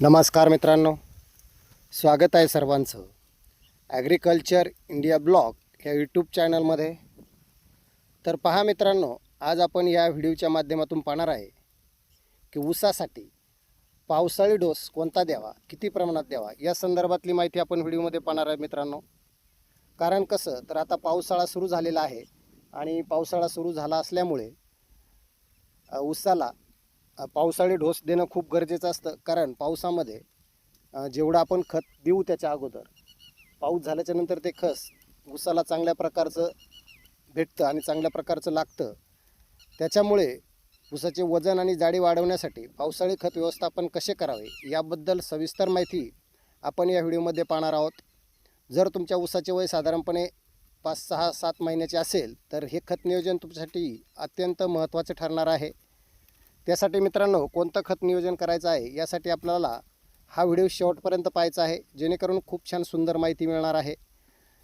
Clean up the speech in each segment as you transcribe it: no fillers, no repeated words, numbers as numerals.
नमस्कार मित्रांनो, स्वागत आहे सर्वांचं ॲग्रिकल्चर इंडिया ब्लॉग ह्या यूट्यूब चॅनलमध्ये. तर पहा मित्रांनो, आज आपण या व्हिडिओच्या माध्यमातून पाहणार आहे की ऊसासाठी पावसाळी डोस कोणता द्यावा, किती प्रमाणात द्यावा, या संदर्भातली माहिती आपण व्हिडिओमध्ये पाहणार आहे मित्रांनो. कारण कसं तर आता पावसाळा सुरू झालेला आहे आणि पावसाळा सुरू झाला असल्यामुळे ऊसाला पावसाळी डोस देणं खूप गरजेचं असतं. कारण पावसामध्ये जेवढं आपण खत देऊ त्याच्या अगोदर पाऊस झाल्याच्या नंतर ते खत ऊसाला चांगल्या प्रकारचं भेटतं आणि चांगल्या प्रकारचं लागतं. त्याच्यामुळे ऊसाचे वजन आणि जाडी वाढवण्यासाठी पावसाळी खत व्यवस्थापन कसे करावे याबद्दल सविस्तर माहिती आपण या व्हिडिओमध्ये पाहणार आहोत. जर तुमच्या ऊसाचे वय साधारणपणे 5, 6, 7 महिन्याचे असेल तर हे खत नियोजन तुमच्यासाठी अत्यंत महत्त्वाचे ठरणार आहे. त्यासाठी मित्रांनो, कोणतं खत नियोजन करायचं आहे यासाठी आपल्याला हा व्हिडिओ शेवटपर्यंत पाहायचा आहे, जेणेकरून खूप छान सुंदर माहिती मिळणार आहे.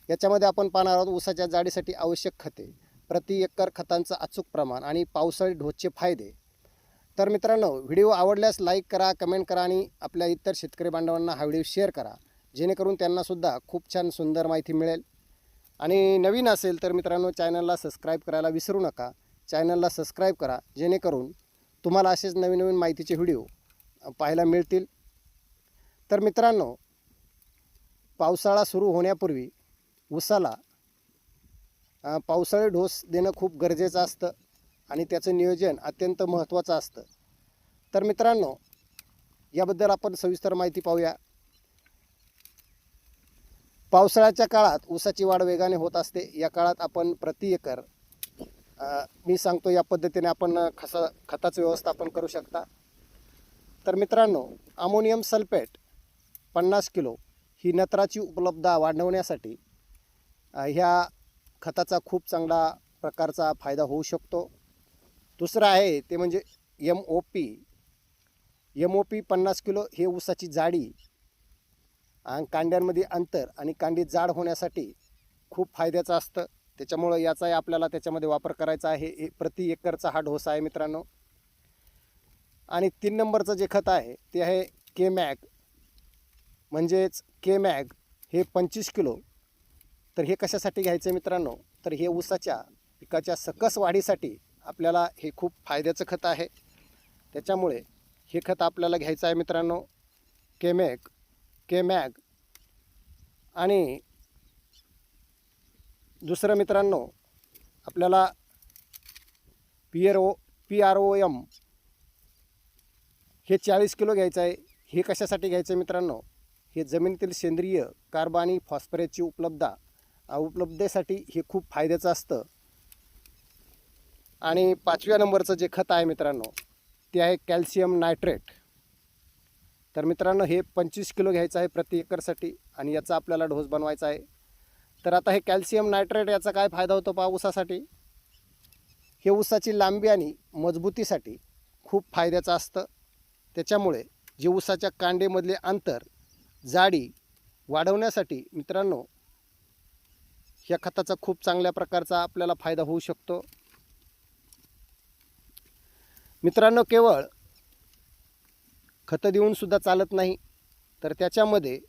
याच्यामध्ये आपण पाहणार आहोत ऊसाच्या जाडीसाठी आवश्यक खते, प्रति एकर खतांचं अचूक प्रमाण आणि पावसाळी डोसचे फायदे. तर मित्रांनो, व्हिडिओ आवडल्यास लाईक करा, कमेंट करा आणि आपल्या इतर शेतकरी बांधवांना हा व्हिडिओ शेअर करा, जेणेकरून त्यांनासुद्धा खूप छान सुंदर माहिती मिळेल. आणि नवीन असेल तर मित्रांनो, चॅनलला सबस्क्राईब करायला विसरू नका. चॅनलला सबस्क्राईब करा, जेणेकरून तुम्हाला असेच नवीन नवीन माहितीचे व्हिडिओ पाहायला मिळतील. तर मित्रांनो, पावसाळा सुरू होण्यापूर्वी ऊसाला पावसाळी डोस देणं खूप गरजेचं असतं आणि त्याचं नियोजन अत्यंत महत्त्वाचं असतं. तर मित्रांनो, याबद्दल आपण सविस्तर माहिती पाहूया. पावसाळ्याच्या काळात ऊसाची वाढ वेगाने होत असते. या काळात आपण प्रति एकर मी सांगतो या पद्धतीने आपण खताचं व्यवस्थापन करू शकता. तर मित्रांनो, अमोनियम सल्फेट 50 किलो ही नत्राची उपलब्धता वाढवण्यासाठी ह्या खताचा खूप चांगला प्रकारचा फायदा होऊ शकतो. दुसरं आहे ते म्हणजे MOP 50 किलो हे ऊसाची जाडी आणि कांड्यांमध्ये अंतर आणि कांडी जाड होण्यासाठी खूप फायद्याचं असतं. त्याच्यामुळं याचाही आपल्याला त्याच्यामध्ये वापर करायचा आहे. प्रति एकरचा हा डोस आहे मित्रांनो. आणि 3 नंबरचं जे खत आहे ते आहे K-मॅग, म्हणजेच K-मॅग हे 25 किलो. तर हे कशासाठी घ्यायचं आहे मित्रांनो, तर हे ऊसाच्या पिकाच्या सकस वाढीसाठी आपल्याला हे खूप फायद्याचं खत आहे. त्याच्यामुळे हे खत आपल्याला घ्यायचं आहे मित्रांनो, K-मॅग. आणि दुसरं मित्रांनो, आपल्याला PROM हे 40 किलो घ्यायचं आहे. हे कशासाठी घ्यायचं आहे मित्रांनो, हे जमिनीतील सेंद्रिय कार्ब आणि फॉस्फरसची उपलब्धतेसाठी हे खूप फायद्याचं असतं. आणि 5व्या नंबरचं जे खत आहे मित्रांनो ते आहे कॅल्शियम नायट्रेट. तर मित्रांनो, हे 25 किलो घ्यायचं आहे प्रति एकरसाठी आणि याचा आपल्याला डोस बनवायचा आहे. तर आता हे कॅल्शियम नायट्रेट याचा काय फायदा होतो पहा ऊसासाठी. हे ऊसाची लांबी आणि मजबूतीसाठी खूप फायद्याचं असतं. त्याच्यामुळे जे ऊसाच्या कांडेमधले अंतर, जाडी वाढवण्यासाठी मित्रांनो ह्या खताचा खूप चांगल्या प्रकारचा आपल्याला फायदा होऊ शकतो. मित्रांनो, केवळ खतं देऊनसुद्धा चालत नाही, तर त्याच्यामध्ये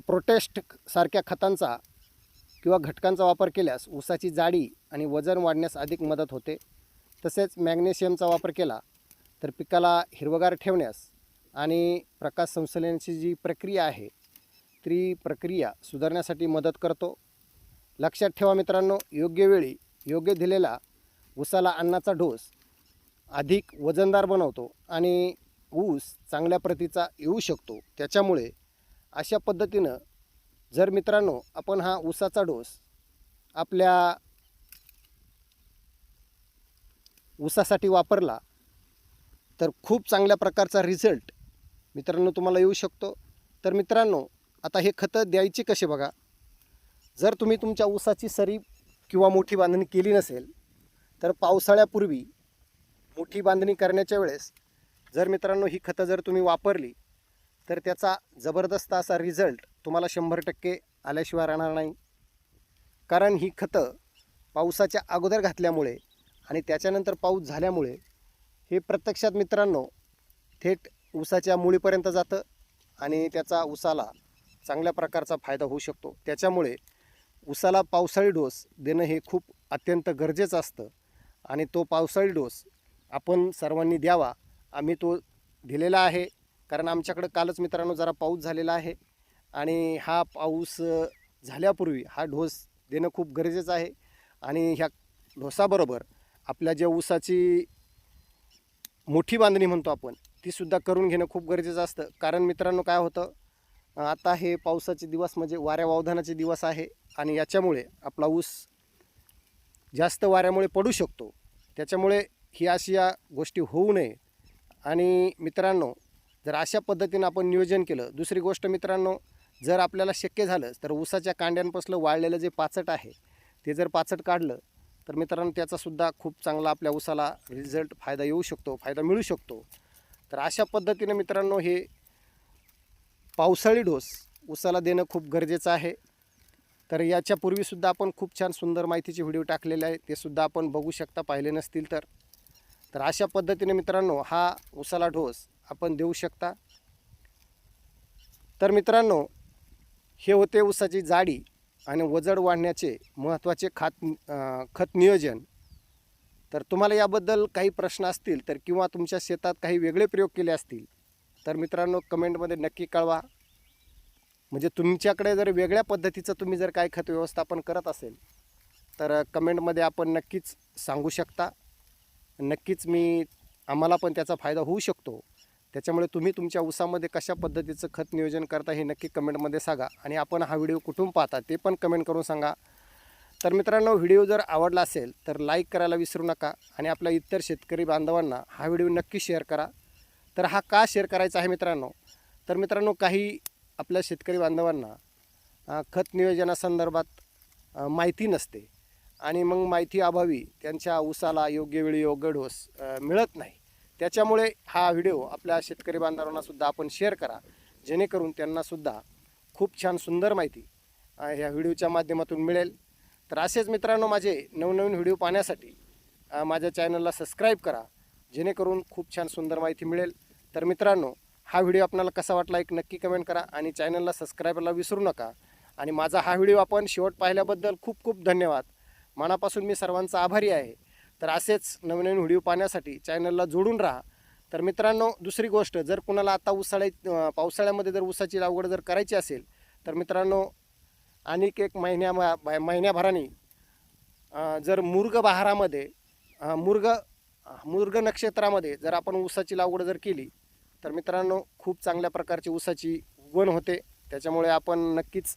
प्रोटेस्ट सारख्या खतांचा किंवा घटकांचा वापर केल्यास ऊसाची जाडी आणि वजन वाढण्यास अधिक मदत होते. तसेच मॅग्नेशियमचा वापर केला तर पिकाला हिरवगार ठेवण्यास आणि प्रकाश संश्लेषणाची जी प्रक्रिया आहे ती प्रक्रिया सुधारण्यासाठी मदत करतो. लक्षात ठेवा मित्रांनो, योग्य वेळी योग्य दिलेला ऊसाला अन्नाचा डोस अधिक वजनदार बनवतो आणि ऊस चांगल्या प्रतीचा येऊ शकतो. त्याच्यामुळे अशा पद्धतीनं जर मित्रांनो आपण हा ऊसाचा डोस आपल्या ऊसासाठी वापरला तर खूप चांगल्या प्रकारचा रिझल्ट मित्रांनो तुम्हाला येऊ शकतो. तर मित्रांनो, आता हे खतं द्यायची कसे बघा. जर तुम्ही तुमच्या ऊसाची सरी किंवा मोठी बांधणी केली नसेल तर पावसाळ्यापूर्वी मोठी बांधणी करण्याच्या वेळेस जर मित्रांनो ही खतं जर तुम्ही वापरली तर त्याचा जबरदस्त असा रिझल्ट तुम्हाला 100% आल्याशिवाय राहणार नाही. कारण ही खतं पावसाच्या अगोदर घातल्यामुळे आणि त्याच्यानंतर पाऊस झाल्यामुळे हे प्रत्यक्षात मित्रांनो थेट ऊसाच्या मुळीपर्यंत जातं आणि त्याचा ऊसाला चांगल्या प्रकारचा फायदा होऊ शकतो. त्याच्यामुळे ऊसाला पावसाळी डोस देणं हे खूप अत्यंत गरजेचं असतं आणि तो पावसाळी डोस आपण सर्वांनी द्यावा. आम्ही तो दिलेला आहे, कारण आमच्याकडं कालच मित्रांनो जरा पाऊस झालेला आहे आणि हा पाऊस झाल्यापूर्वी हा डोस देणं खूप गरजेचं आहे. आणि ह्या डोसाबरोबर आपल्या ज्या ऊसाची मोठी बांधणी म्हणतो आपण, तीसुद्धा करून घेणं खूप गरजेचं असतं. कारण मित्रांनो काय होतं, आता हे पावसाचे दिवस म्हणजे वाऱ्या वावधानाचे दिवस आहे आणि याच्यामुळे आपला ऊस जास्त वाऱ्यामुळे पडू शकतो. त्याच्यामुळे ही अशी या गोष्टी होऊ नये. आणि मित्रांनो, जर अशा पद्धतीनं आपण नियोजन केलं. दुसरी गोष्ट मित्रांनो, जर आपल्याला शक्य झालं तर ऊसाच्या कांड्यांपासलं वाळलेलं जे पाचट आहे ते जर पाचट काढलं तर मित्रांनो त्याचासुद्धा खूप चांगला आपल्या ऊसाला रिझल्ट फायदा येऊ शकतो, फायदा मिळू शकतो. तर अशा पद्धतीनं मित्रांनो हे पावसाळी डोस ऊसाला देणं खूप गरजेचं आहे. तर याच्यापूर्वीसुद्धा आपण खूप छान सुंदर माहितीचे व्हिडिओ टाकलेले आहे, ते सुद्धा आपण बघू शकता, पाहिले नसतील तर. तर अशा पद्धतीने मित्रांनो हा ऊसाला डोस आपण देऊ शकता. तर मित्रांनो, हे होते ऊसाची जाडी आणि वजन वाढण्याचे महत्त्वाचे खत नियोजन. तर तुम्हाला याबद्दल काही प्रश्न असतील तर किंवा तुमच्या शेतात काही वेगळे प्रयोग केले असतील तर मित्रांनो कमेंटमध्ये नक्की कळवा. म्हणजे तुमच्याकडे जर वेगळ्या पद्धतीचं तुम्ही जर काही खत व्यवस्थापन करत असेल तर कमेंटमध्ये आपण नक्कीच सांगू शकता. नक्कीच आम्हाला पण त्याचा फायदा होऊ शकतो. त्याच्यामुळे तुम्ही तुमच्या ऊसामध्ये कशा पद्धतीचं खत नियोजन करता हे नक्की कमेंटमध्ये सांगा. आणि आपण हा व्हिडिओ कुठून पाहता ते पण कमेंट करून सांगा. तर मित्रांनो, व्हिडिओ जर आवडला असेल तर लाईक करायला विसरू नका आणि आपल्या इतर शेतकरी बांधवांना हा व्हिडिओ नक्की शेअर करा. तर हा का शेअर करायचा आहे मित्रांनो, तर मित्रांनो काही आपल्या शेतकरी बांधवांना खत नियोजनासंदर्भात माहिती नसते आणि मग माहिती अभावी त्यांच्या ऊसाला योग्य वेळी योग्य डोस मिळत नाही. त्याच्यामुळे हा व्हिडिओ आपल्या शेतकरी बांधवांनासुद्धा आपण शेअर करा, जेणेकरून त्यांनासुद्धा खूप छान सुंदर माहिती ह्या व्हिडिओच्या माध्यमातून मिळेल. तर असेच मित्रांनो माझे नवनवीन व्हिडिओ पाहण्यासाठी माझ्या चॅनलला सबस्क्राईब करा, जेणेकरून खूप छान सुंदर माहिती मिळेल. तर मित्रांनो, हा व्हिडिओ आपल्याला कसा वाटला एक नक्की कमेंट करा आणि चॅनलला सबस्क्राईब करायला विसरू नका. आणि माझा हा व्हिडिओ आपण शेवट पाहिल्याबद्दल खूप खूप धन्यवाद. मनापासून मी सर्वांचा आभारी आहे. तर असेच नवनवीन व्हिडिओ पाहण्यासाठी चॅनलला जोडून राहा. तर मित्रांनो, दुसरी गोष्ट, जर कुणाला आता पावसाळ्यामध्ये जर ऊसाची लागवड जर करायची असेल तर मित्रांनो आणिक एक महिन्याभराने जर मृग बहारामध्ये मृग नक्षत्रामध्ये जर आपण ऊसाची लागवड जर केली तर मित्रांनो खूप चांगल्या प्रकारची ऊसाची उगवण होते. त्याच्यामुळे आपण नक्कीच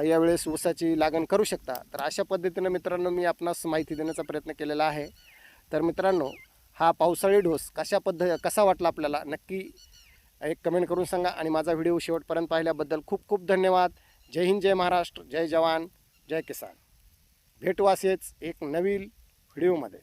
यावेळेस ऊसाची लागण करू शकता. तर अशा पद्धतीनं मित्रांनो मी आपणास माहिती देण्याचा प्रयत्न केलेला आहे. तर मित्रांनो, हा पावसाळी डोस कसा वाटला आपल्याला नक्की एक कमेंट करून सांगा. आणि माझा व्हिडिओ शेवटपर्यंत पाहिल्याबद्दल खूप खूप धन्यवाद. जय हिंद, जय महाराष्ट्र, जय जवान, जय किसान. भेटू असेच एक नवीन व्हिडिओमध्ये.